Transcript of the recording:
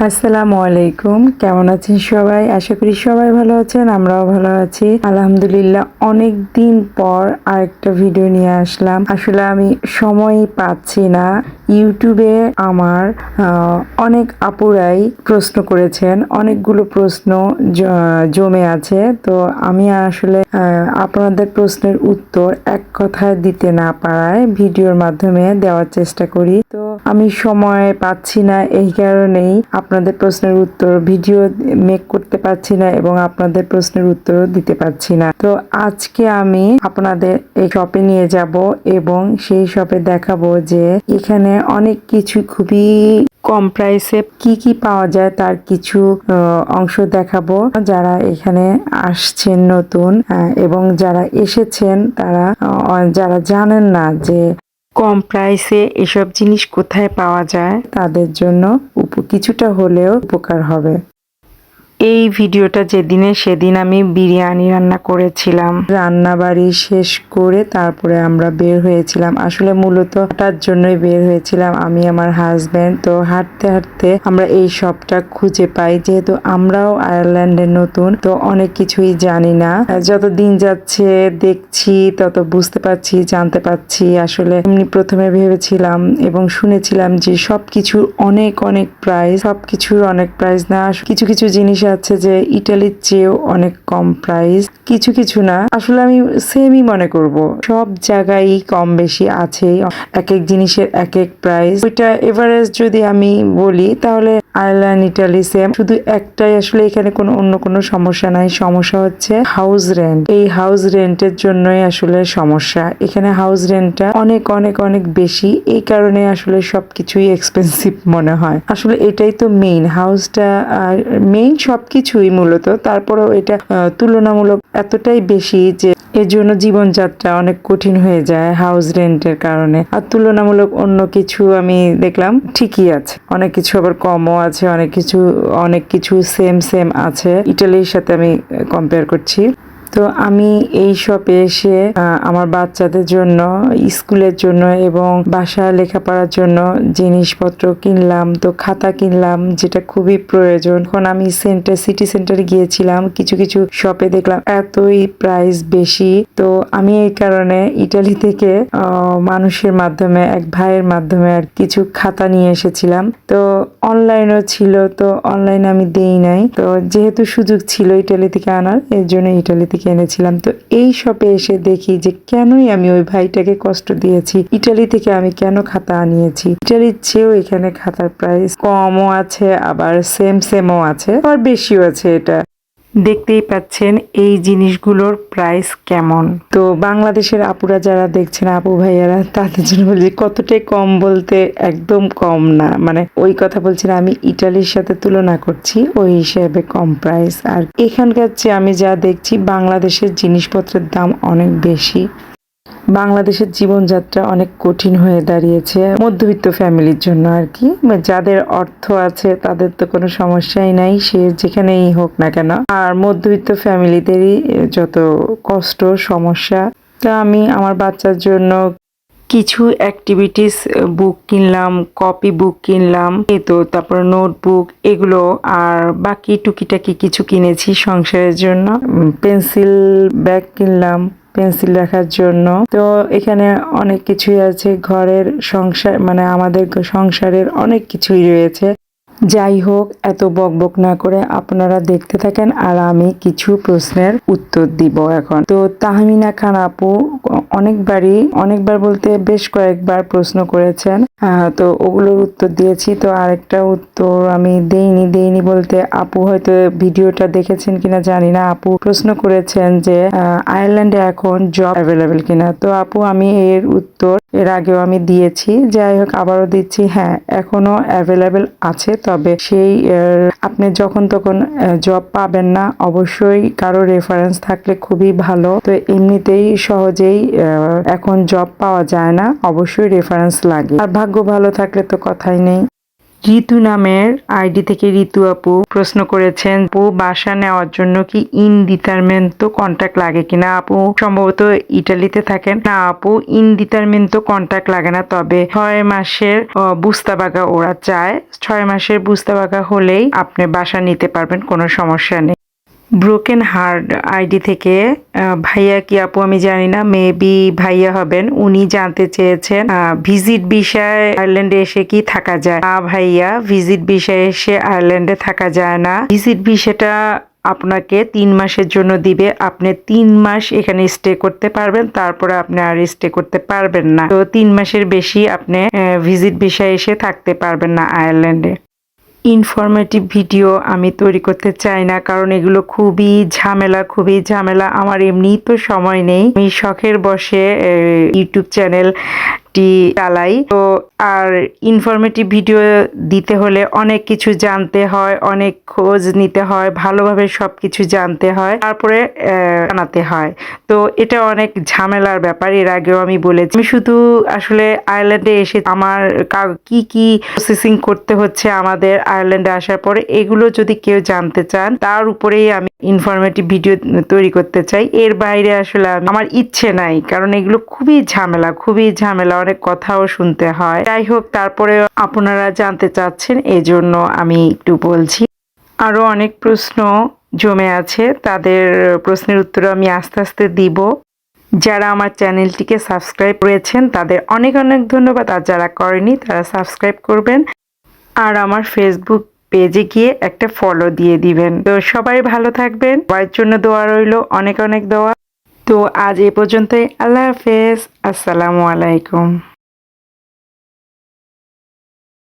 আসসালামু আলাইকুম। কেমন আছেন সবাই? আশা করি সবাই ভালো আছেন, আমরাও ভালো আছি আলহামদুলিল্লাহ। অনেক দিন পর আরেকটা ভিডিও নিয়ে আসলাম। আসলে আমি সময়ই পাচ্ছি না। ইউটিউবে আমার অনেক আপুরাই প্রশ্ন করেছেন, অনেকগুলো প্রশ্ন জমে আছে। তো আমি আসলে আপনাদের প্রশ্নের উত্তর এক কথায় দিতে না পারায় ভিডিওর মাধ্যমে দেওয়ার চেষ্টা করি। তো আমি সময় পাচ্ছি না, এই কারণেই আপনাদের প্রশ্নের উত্তর ভিডিও মেক করতে পারছি না এবং আপনাদের প্রশ্নের উত্তরও দিতে পারছি না। তো আজকে আমি আপনাদের এই শপে নিয়ে যাব এবং সেই শপে দেখাবো যে এখানে অনেক কিছু খুবই কম প্রাইসে কি কি পাওয়া যায় তার কিছু অংশ দেখাবো। যারা এখানে আসছেন নতুন এবং যারা এসেছেন তারা যারা জানেন না যে কম প্রাইসে এসব জিনিস কোথায় পাওয়া যায় তাদের জন্য কিছুটা হলেও উপকার হবে। এই ভিডিওটা সেদিন আমি বিরিয়ানি রান্না করেছিলাম। রান্না বাড়ি শেষ করে তারপরে আমরা বের হয়েছিলাম। আসলে মূলত তার জন্যই বের হয়েছিলাম আমি আমার হাজবেন্ড। তো হাঁটতে হাঁটতে আমরা এই শপটা খুঁজে পাই। যেহেতু আমরাও আয়ারল্যান্ডে নতুন, তো অনেক কিছুই জানি না। যত দিন যাচ্ছে দেখছি তত বুঝতে পারছি, জানতে পারছি। আসলে এমনি প্রথমে ভেবেছিলাম এবং শুনেছিলাম যে সবকিছুর অনেক অনেক প্রাইস, সবকিছুর অনেক প্রাইস না। কিছু কিছু জিনিস আছে যে ইটালির চেয়েও অনেক কম প্রাইস, কিছু কিছু না। আসলে আমি সেমই মনে করব, সব জায়গায় কম বেশি আছে, এক এক জিনিসের এক এক প্রাইস। ওইটা এভারেজ যদি আমি বলি তাহলে আয়ারল্যান্ড ইটালি সেম, শুধু একটাই আসলে এখানে অন্য কোনো সমস্যা নাই। সমস্যা হচ্ছে হাউস রেন্ট। এই হাউস রেন্টের জন্যই আসলে সমস্যা। এখানে হাউস রেন্টটা অনেক অনেক অনেক বেশি, এই কারণে আসলে সবকিছুই এক্সপেন্সিভ মনে হয়। আসলে এটাই তো মেইন, হাউসটা মেইন সবকিছুই মূলত। তারপরেও এটা তুলনামূলক এতটাই বেশি যে এর জন্য জীবনযাত্রা অনেক কঠিন হয়ে যায় হাউস রেন্টের কারণে। আর তুলনামূলক অন্য কিছু আমি দেখলাম ঠিকই আছে, অনেক কিছু আবার কমও আছে, অনেক কিছু সেম সেম আছে। ইটালির সাথে আমি কম্পেয়ার করছি। তো আমি এই শপে এসে আমার বাচ্চাদের জন্য, স্কুলের জন্য এবং বাসায় লেখাপড়ার জন্য জিনিসপত্র কিনলাম। তো খাতা কিনলাম, যেটা খুবই প্রয়োজন। এখন আমি সিটি সেন্টারে গিয়েছিলাম, কিছু কিছু শপে দেখলাম এতই প্রাইস বেশি। তো আমি এই কারণে ইটালি থেকে মানুষের মাধ্যমে, এক ভাইয়ের মাধ্যমে আর কিছু খাতা নিয়ে এসেছিলাম। তো অনলাইনও ছিল, তো অনলাইনে আমি দেই নাই। তো যেহেতু সুযোগ ছিল ইটালি থেকে আনার, এর জন্য ইটালি থেকে এনেছিলাম। তো এই শপে এসে দেখি যে কেনই আমি ওই ভাইটাকে কষ্ট দিয়েছি, ইটালি থেকে আমি কেন খাতা আনিয়েছি। ইটালির চেয়েও এখানে খাতার প্রাইস কমও আছে, আবার সেমও আছে, আবার বেশিও আছে। এটা দেখতেই পাচ্ছেন এই জিনিসগুলোর প্রাইস কেমন। তো বাংলাদেশের আপুরা যারা দেখছেন, আপু ভাইয়ারা, তাদের জন্য বলছি কতটাই কম বলতে একদম কম না, মানে ওই কথা বলছি না, আমি ইটালির সাথে তুলনা করছি, ওই হিসেবে কম প্রাইস। আর এখানকার চেয়ে আমি যা দেখছি বাংলাদেশের জিনিসপত্রের দাম অনেক বেশি। বাংলাদেশের জীবনযাত্রা অনেক কঠিন হয়ে দাঁড়িয়েছে মধ্যবিত্ত ফ্যামিলির জন্য আর কি। যাদের অর্থ আছে তাদের তো কোনো সমস্যাই নাই, সে যেখানেই হোক না কেন। আর মধ্যবিত্ত ফ্যামিলিদেরই যত কষ্ট, সমস্যা। তা আমি আমার বাচ্চার জন্য কিছু অ্যাক্টিভিটিস বুক কিনলাম, কপি বুক কিনলাম, এই তো, তারপর নোটবুক এগুলো। আর বাকি টুকিটাকি কিছু কিনেছি সংসারের জন্য। পেন্সিল ব্যাগ কিনলাম পেন্সিল রাখার জন্য। তো এখানে অনেক কিছুই আছে, ঘরের সংসার, মানে আমাদের সংসারের অনেক কিছুই রয়েছে। যাই হোক, এত বকবক না করে আপনারা দেখতে থাকেন আর আমি কিছু প্রশ্নের উত্তর দিব এখন। তো তাহমিনা খান আপু অনেকবার বলতে বেশ কয়েকবার প্রশ্ন করেছেন, তো ওগুলোর উত্তর দিয়েছি। তো আরেকটা উত্তর আমি দেইনি বলতে, আপু হয়তো ভিডিওটা দেখেছেন কিনা জানি না। আপু প্রশ্ন করেছেন যে আয়ারল্যান্ডে এখন জব অ্যাভেলেবেল কিনা। তো আপু আমি এর উত্তর এর আগেও আমি দিয়েছি, যাই হোক আবারও দিচ্ছি। হ্যাঁ, এখনো অ্যাভেলেবেল আছে, তবে সেই আপনি যখন তখন জব পাবেন না। অবশ্যই কারো রেফারেন্স থাকলে খুবই ভালো। তো এমনিতেই সহজেই এখন জব পাওয়া যায় না, অবশ্যই রেফারেন্স লাগে। আর ভাগ্য ভালো থাকলে তো কথাই নেই। ঋতু নামের আইডি থেকে ঋতু আপু প্রশ্ন করেছেন, আপু বাসা নেওয়ার জন্য কি ইনডিটারমিনেন্ট কন্ট্রাক্ট লাগে কিনা? আপু সম্ভবত ইটালিতে থাকেন। না আপু, ইনডিটারমিনেন্ট কন্ট্রাক্ট লাগে না, তবে 6 মাসের বুস্তাবাগা ওরা চায়। 6 মাসের বুস্তাবাগা হলেই আপনি বাসা নিতে পারবেন, কোনো সমস্যা নেই। ব্রোকেন হার্ট আইডি থেকে ভাইয়া কি আপু আমি জানি না, মেবি ভাইয়া হবেন। উনি জানতে চেয়েছেন ভিজিট ভিসায় আয়ারল্যান্ডে এসে কি থাকা যায়? না ভাইয়া, ভিজিট ভিসায় এসে আয়ারল্যান্ডে থাকা যায় না। ভিজিট ভিসাটা আপনাকে 3 মাসের জন্য দিবে। আপনি 3 মাস এখানে স্টে করতে পারবেন, তারপরে আপনি আর স্টে করতে পারবেন না। তো 3 মাসের বেশি আপনি ভিজিট ভিসায় এসে থাকতে পারবেন না আয়ারল্যান্ডে। ইনফরমেটিভ ভিডিও আমি তৈরি করতে চাই না, কারণ এগুলো খুবই ঝামেলা। আমার এমনিই তো সময় নেই। আমি শখের বসে ইউটিউব চ্যানেলটি চালাই। তো আর ইনফরমেটিভ ভিডিও দিতে হলে অনেক কিছু জানতে হয়, অনেক খোঁজ নিতে হয়, ভালোভাবে সব কিছু জানতে হয়, তারপরে বানাতে হয়। তো এটা অনেক ঝামেলার ব্যাপার। এর আগেও আমি বলেছি। আমি শুধু আসলে আয়ারল্যান্ডে এসে আমার কি কি প্রসেসিং করতে হচ্ছে আমাদের আয়ারল্যান্ডে আসার পরে, এগুলো যদি কেউ জানতে চান, তার উপরেই আমি ইনফরমেটিভ ভিডিও তৈরি করতে চাই। এর বাইরে আসলে আমার ইচ্ছে নাই, কারণ এগুলো খুবই ঝামেলা, অনেক কথাও শুনতে হয়। যাই হোক, তারপরে আপনারা জানতে চাচ্ছেন, এজন্য আমি একটু বলছি। আরো অনেক প্রশ্ন জমে আছে, তাদের প্রশ্নের উত্তর আমি আস্তে আস্তে দিব। যারা আমার চ্যানেলটিকে সাবস্ক্রাইব করেছেন তাদের অনেক ধন্যবাদ, আর যারা করেনি তারা সাবস্ক্রাইব করবেন, আর আমার ফেসবুক পেজে গিয়ে একটা ফলো দিয়ে দিবেন। তো সবাই ভালো থাকবেন, সবার জন্য দোয়া রইল, অনেক দোয়া। তো আজ এ পর্যন্তই। আল্লাহ হাফেজ, আসসালামু আলাইকুম।